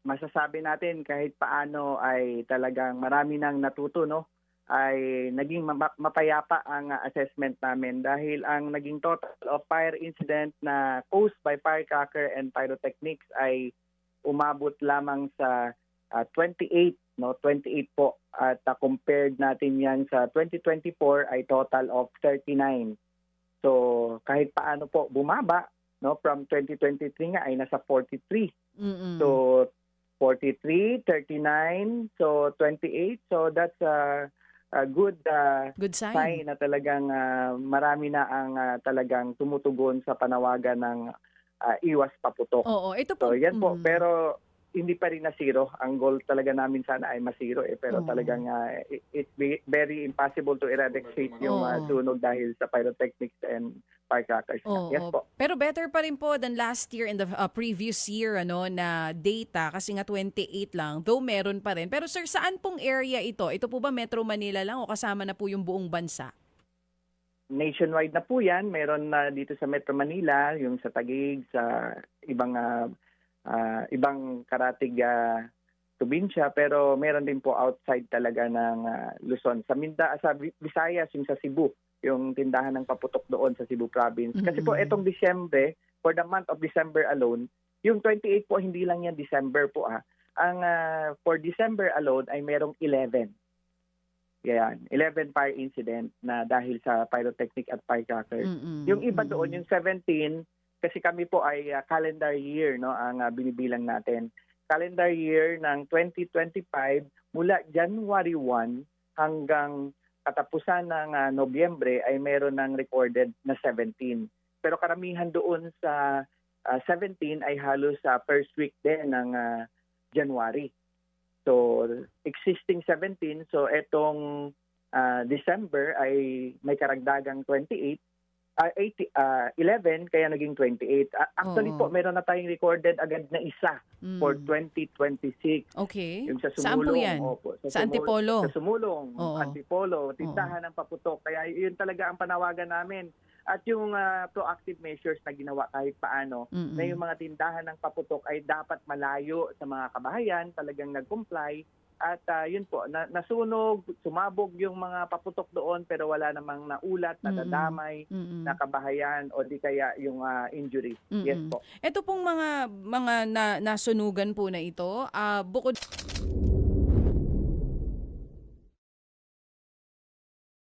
masasabi natin kahit paano ay talagang marami nang natuto, no? Ay naging mapayapa ang assessment namin dahil ang naging total of fire incident na caused by firecracker and pyrotechnics ay umabot lamang sa 28, no? 28 po. At compared natin yan sa 2024 ay total of 39. So kahit paano po bumaba, no, from 2023 nga ay nasa 43. So 43, 39, so 28. So that's a good Good sign. sign na talagang marami na ang talagang tumutugon sa panawagan ng iwas paputok. Oo, ito po. So yan po, pero hindi pa rin na zero. Ang goal talaga namin sana ay masiro pero talagang it's very impossible to eradicate yung sunog dahil sa pyrotechnics and firecrackers. Yes po. Pero better pa rin po than last year and the previous year na data kasi nga 28 lang, though meron pa rin. Pero sir, saan pong area ito? Ito po ba Metro Manila lang o kasama na po yung buong bansa? Nationwide na po yan. Meron na dito sa Metro Manila, yung sa Taguig, sa ibang karatig probinsya, pero meron din po outside talaga ng Luzon. Sa Visayas, yung sa Cebu, yung tindahan ng paputok doon sa Cebu province. Kasi po etong Disyembre, for the month of December alone, yung 28 po hindi lang yan December po Ang for December alone ay merong 11. Yan, 11 fire incident na dahil sa pyrotechnic at firecrackers. Yung iba doon, yung 17, kasi kami po ay calendar year, no, ang binibilang natin. Calendar year ng 2025 mula January 1 hanggang katapusan ng Nobyembre ay meron ng recorded na 17. Pero karamihan doon sa 17 ay halos sa first week din ng January. So existing 17, so etong December ay may karagdagang 11 kaya naging 28. Actually po, meron na tayong recorded agad na isa for 2026. Okay. Yung sa Saan po Sumulong. yan? Opo, Sa Antipolo? Sa Sumulong, Antipolo, tindahan ng paputok. Kaya yun talaga ang panawagan namin. At yung proactive measures na ginawa kahit paano, na yung mga tindahan ng paputok ay dapat malayo sa mga kabahayan, talagang nag-comply. At yun po, nasunog, sumabog yung mga paputok doon pero wala namang naulat, nadadamay, na kabahayan o di kaya yung injury. Yes po. Ito pong mga nasunugan po na ito, bukod